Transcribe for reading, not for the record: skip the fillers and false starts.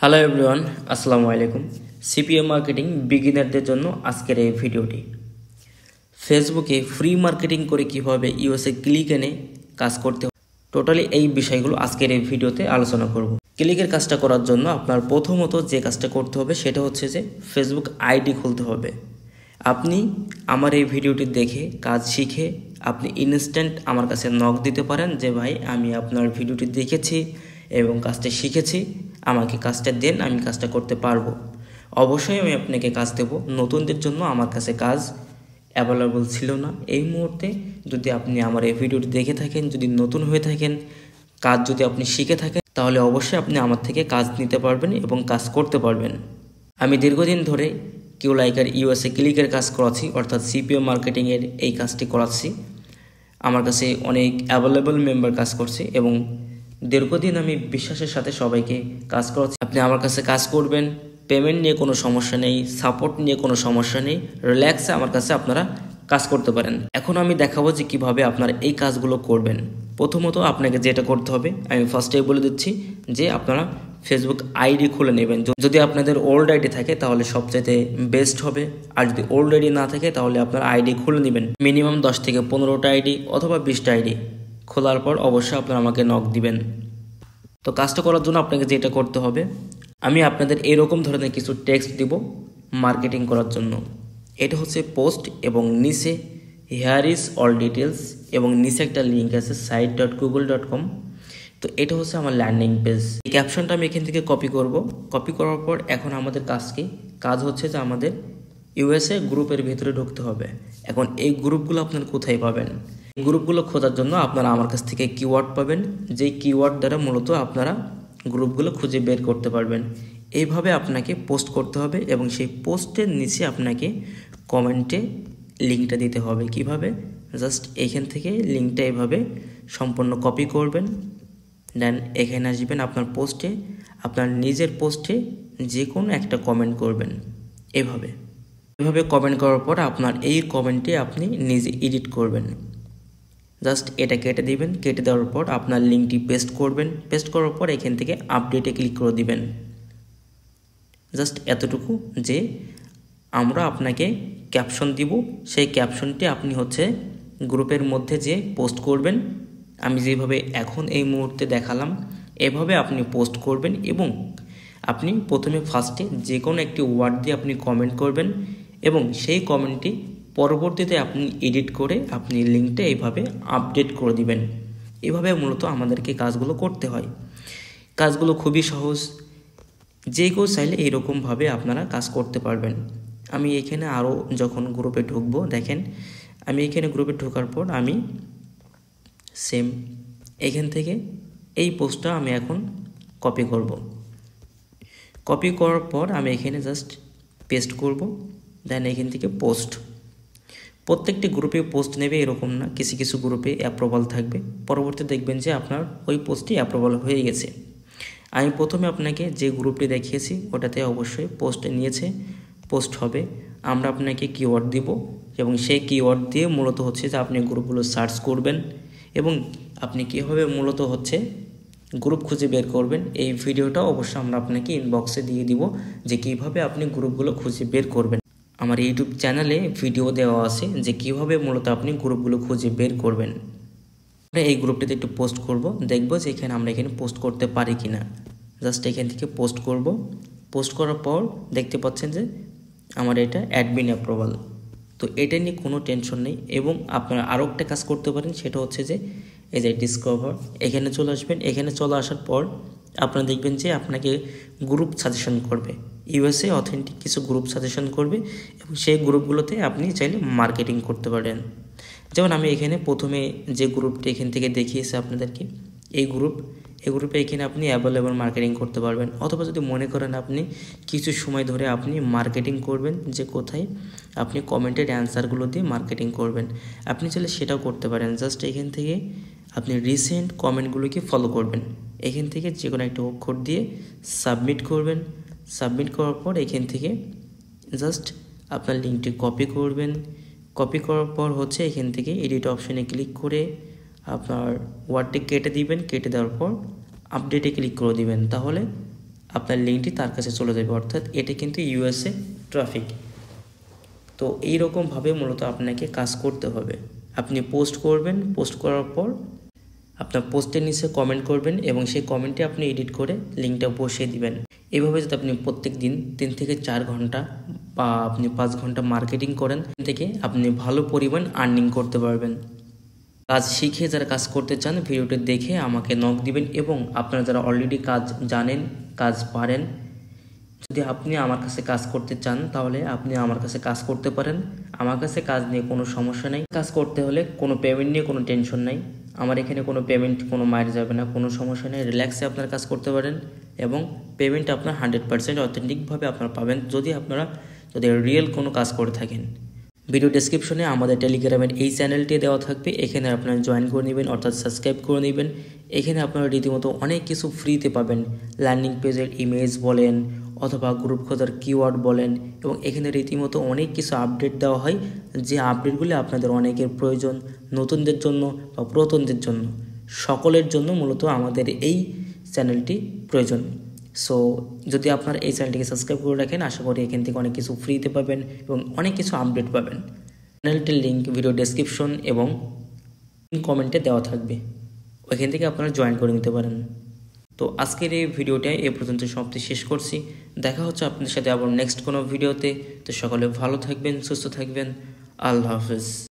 Hello everyone, আসসালামু আলাইকুম। CPM marketing বিগিনারদের জন্য আজকের এই ভিডিওটি। ফেসবুকে ফ্রি মার্কেটিং করে কিভাবে ইউএসএ ক্লিক এনে কাজ করতে হবে, টোটালি এই বিষয়গুলো আজকের এই ভিডিওতে আলোচনা করব। ক্লিকের কাজটা করার জন্য আপনার প্রথমত যে কাজটা করতে হবে সেটা হচ্ছে যে ফেসবুক আইডি খুলতে হবে। আপনি আমার এই ভিডিওটি দেখে কাজ শিখে আপনি ইনস্ট্যান্ট আমার কাছে নক দিতে পারেন যে ভাই আমি আপনার ভিডিওটি দেখেছি এবং কাজটা শিখেছি, আমাকে কাজটা দেন, আমি কাজটা করতে পারবো। অবশ্যই আমি আপনাকে কাজ দেব। নতুনদের জন্য আমার কাছে কাজ অ্যাভেলেবল ছিল না। এই মুহূর্তে যদি আপনি আমার এই ভিডিওটি দেখে থাকেন, যদি নতুন হয়ে থাকেন, কাজ যদি আপনি শিখে থাকেন, তাহলে অবশ্যই আপনি আমার থেকে কাজ নিতে পারবেন এবং কাজ করতে পারবেন। আমি দীর্ঘদিন ধরে কিউলাইকার ইউএসএ ক্লিকের কাজ করাচ্ছি, অর্থাৎ সিপিএম মার্কেটিংয়ের এই কাজটি করাচ্ছি। আমার কাছে অনেক অ্যাভেলেবল মেম্বার কাজ করছে এবং দীর্ঘদিন আমি বিশ্বাসের সাথে সবাইকে কাজ করাচ্ছি। আপনি আমার কাছে কাজ করবেন, পেমেন্ট নিয়ে কোনো সমস্যা নেই, সাপোর্ট নিয়ে কোনো সমস্যা নেই, রিল্যাক্সে আমার কাছে আপনারা কাজ করতে পারেন। এখন আমি দেখাবো যে কিভাবে আপনারা এই কাজগুলো করবেন। প্রথমত আপনাকে যেটা করতে হবে আমি ফার্স্টেই বলে দিচ্ছি যে আপনারা ফেসবুক আইডি খুলে নেবেন। যদি আপনাদের ওল্ড আইডি থাকে তাহলে সবচেয়ে বেস্ট হবে, আর যদি ওল্ড আইডি না থাকে তাহলে আপনারা আইডি খুলে নেবেন। মিনিমাম 10 থেকে 15টা আইডি অথবা 20টা আইডি খোলার পর অবশ্যই আপনারা আমাকে নক দিবেন। তো কাজটা করার জন্য আপনাকে যেটা করতে হবে, আমি আপনাদের এরকম ধরনের কিছু টেক্সট দিব মার্কেটিং করার জন্য। এটা হচ্ছে পোস্ট এবং নিচে হিয়ার ইজ অল ডিটেলস এবং নিচে একটা লিঙ্ক আছে site.google.com। তো এটা হচ্ছে আমার ল্যান্ডিং পেজ। এই ক্যাপশনটা আমি এখান থেকে কপি করব। কপি করার পর এখন আমাদের কাজ হচ্ছে যে আমাদের ইউএসএ গ্রুপের ভিতরে ঢুকতে হবে। এখন এই গ্রুপগুলো আপনারা কোথায় পাবেন? এই গ্রুপগুলো খোঁজার জন্য আপনারা আমার কাছ থেকে কিওয়ার্ড পাবেন, যেই কিওয়ার্ড দ্বারা মূলত আপনারা গ্রুপগুলো খুঁজে বের করতে পারবেন। এইভাবে আপনাকে পোস্ট করতে হবে এবং সেই পোস্টের নিচে আপনাকে কমেন্টে লিঙ্কটা দিতে হবে। কিভাবে? জাস্ট এখান থেকে লিঙ্কটা এভাবে সম্পূর্ণ কপি করবেন, দেন এখানে আসবেন আপনার পোস্টে, আপনার নিজের পোস্টে যে কোনো একটা কমেন্ট করবেন। এভাবে কমেন্ট করার পর আপনার এই কমেন্টে আপনি নিজে এডিট করবেন। জাস্ট এটা কেটে দিবেন। কেটে দেওয়ার পর আপনার লিঙ্কটি পেস্ট করবেন। পেস্ট করার পর এখান থেকে আপডেটে ক্লিক করে দিবেন। জাস্ট এতটুকু যে আমরা আপনাকে ক্যাপশন দিব, সেই ক্যাপশনটি আপনি হচ্ছে গ্রুপের মধ্যে যে পোস্ট করবেন। আমি যেভাবে এখন এই মুহূর্তে দেখালাম এভাবে আপনি পোস্ট করবেন এবং আপনি প্রথমে ফার্স্টে যে কোনো একটি ওয়ার্ড দিয়ে আপনি কমেন্ট করবেন এবং সেই কমেন্টটি পরবর্তীতে আপনি এডিট করে আপনি লিঙ্কটা এইভাবে আপডেট করে দিবেন। এভাবে মূলত আমাদেরকে কাজগুলো করতে হয়। কাজগুলো খুবই সহজ, যে কেউ চাইলে এইরকমভাবে আপনারা কাজ করতে পারবেন। আমি এখানে আরও যখন গ্রুপে ঢুকবো, দেখেন আমি এখানে গ্রুপে ঢোকার পর আমি সেম এখান থেকে এই পোস্টটা আমি এখন কপি করব। কপি করার পর আমি এখানে জাস্ট পেস্ট করব, দেন এখান থেকে পোস্ট। প্রত্যেকটি গ্রুপে পোস্ট নেবে এরকম না, কিছু কিছু গ্রুপে অ্যাপ্রুভাল থাকবে। পরবর্তীতে দেখবেন যে আপনার ওই পোস্টটি অ্যাপ্রুভাল হয়ে গেছে। আমি প্রথমে আপনাকে যে গ্রুপটি দেখিয়েছি ওটাতে অবশ্যই পোস্ট নিয়েছে, পোস্ট হবে। আমরা আপনাকে কিওয়ার্ড দিব এবং সেই কিওয়ার্ড দিয়ে মূলত হচ্ছে যে আপনি গ্রুপগুলো সার্চ করবেন এবং আপনি কীভাবে মূলত হচ্ছে গ্রুপ খুঁজে বের করবেন। এই ভিডিওটা অবশ্যই আমরা আপনাকে ইনবক্সে দিয়ে দিব যে কীভাবে আপনি গ্রুপগুলো খুঁজে বের করবেন। আমার ইউটিউব চ্যানেলে ভিডিও দেওয়া আছে যে কীভাবে মূলত আপনি গ্রুপগুলো খুঁজে বের করবেন। আমরা এই গ্রুপটিতে একটু পোস্ট করব, দেখব যে আমরা এখানে পোস্ট করতে পারি কি না। জাস্ট এখান থেকে পোস্ট করব। পোস্ট করার পর দেখতে পাচ্ছেন যে আমার এটা অ্যাডমিন অ্যাপ্রুভাল। তো এটা নিয়ে কোনো টেনশন নেই। এবং আপনারা আরও একটা কাজ করতে পারেন, সেটা হচ্ছে যে এই যে ডিসকভার, এখানে চলে আসবেন। এখানে চলে আসার পর আপনারা দেখবেন যে আপনাকে গ্রুপ সাজেশন করবে, ইউএসএ অথেন্টিক কিছু গ্রুপ সাজেশন করবে এবং সেই গ্রুপগুলোতে আপনি চাইলে মার্কেটিং করতে পারেন। যেমন আমি এখানে প্রথমে যে গ্রুপটি এখান থেকে দেখিয়েছি আপনাদেরকে, এই গ্রুপে এখানে আপনি অ্যাভেলেবল মার্কেটিং করতে পারবেন। অথবা যদি মনে করেন আপনি কিছু সময় ধরে আপনি মার্কেটিং করবেন, যে কোথায় আপনি কমেন্টের অ্যান্সারগুলো দিয়ে মার্কেটিং করবেন, আপনি চাইলে সেটাও করতে পারেন। জাস্ট এখান থেকে আপনি রিসেন্ট কমেন্টগুলোকে ফলো করবেন। এখান থেকে যে কোনো একটা অক্ষর দিয়ে সাবমিট করবেন। সাবমিট করার পর এখান থেকে জাস্ট আপনার লিঙ্কটি কপি করবেন। কপি করার পর হচ্ছে এখান থেকে এডিট অপশানে ক্লিক করে আপনার ওয়ার্ডটি কেটে দিবেন। কেটে দেওয়ার পর আপডেটে ক্লিক করে দিবেন। তাহলে আপনার লিঙ্কটি তার কাছে চলে যাবে, অর্থাৎ এটি কিন্তু ইউএসএ ট্রাফিক। তো এইরকমভাবে মূলত আপনাকে কাজ করতে হবে। আপনি পোস্ট করবেন, পোস্ট করার পর আপনার পোস্টের নিচে কমেন্ট করবেন এবং সেই কমেন্টে আপনি এডিট করে লিঙ্কটা বসিয়ে দিবেন। এভাবে যদি আপনি প্রত্যেক দিন 3 থেকে 4 ঘন্টা বা আপনি 5 ঘন্টা মার্কেটিং করেন, থেকে আপনি ভালো পরিমাণ আর্নিং করতে পারবেন। কাজ শিখে যারা কাজ করতে চান ভিডিওটি দেখে আমাকে নক দিবেন, এবং আপনারা যারা অলরেডি কাজ জানেন, কাজ পারেন, যদি আপনি আমার কাছে কাজ করতে চান তাহলে আপনি আমার কাছে কাজ করতে পারেন। আমার কাছে কাজ নিয়ে কোনো সমস্যা নেই। কাজ করতে হলে কোনো পেমেন্ট নিয়ে কোনো টেনশন নাই। আমার এখানে কোনো পেমেন্ট কোনো মার যাবে না, কোনো সমস্যা নেই। রিল্যাক্সে আপনারা কাজ করতে পারেন এবং পেমেন্ট আপনার 100% অথেন্টিকভাবে আপনারা পাবেন যদি রিয়েল কোনো কাজ করে থাকেন। ভিডিও ডেসক্রিপশনে আমাদের টেলিগ্রামের এই চ্যানেলটি দেওয়া থাকবে, এখানে আপনারা জয়েন করে নেবেন, অর্থাৎ সাবস্ক্রাইব করে নেবেন। এখানে আপনারা রীতিমতো অনেক কিছু ফ্রিতে পাবেন। ল্যান্ডিং পেজের ইমেজ বলেন অথবা গ্রুপ খোঁজার কিওয়ার্ড বলেন, এবং এখানে রীতিমতো অনেক কিছু আপডেট দেওয়া হয়, যে আপডেটগুলি আপনাদের অনেকের প্রয়োজন, নতুনদের জন্য বা পুরাতনদের জন্য, সকলের জন্য মূলত আমাদের এই চ্যানেলটি প্রয়োজন। সো যদি আপনারা এই চ্যানেলটিকে সাবস্ক্রাইব করে রাখেন, আশা করি এখান থেকে অনেক কিছু ফ্রিতে পাবেন এবং অনেক কিছু আপডেট পাবেন। চ্যানেলটির লিঙ্ক ভিডিও ডেসক্রিপশন এবং কমেন্টে দেওয়া থাকবে, ওইখান থেকে আপনারা জয়েন করে নিতে পারেন। তো আজকের এই ভিডিওটা এ পর্যন্ত সমাপ্তি শেষ করছি। দেখা হচ্ছে আপনাদের সাথে আবার নেক্সট কোনো ভিডিওতে। তো সকলে ভালো থাকবেন, সুস্থ থাকবেন। আল্লাহ হাফেজ।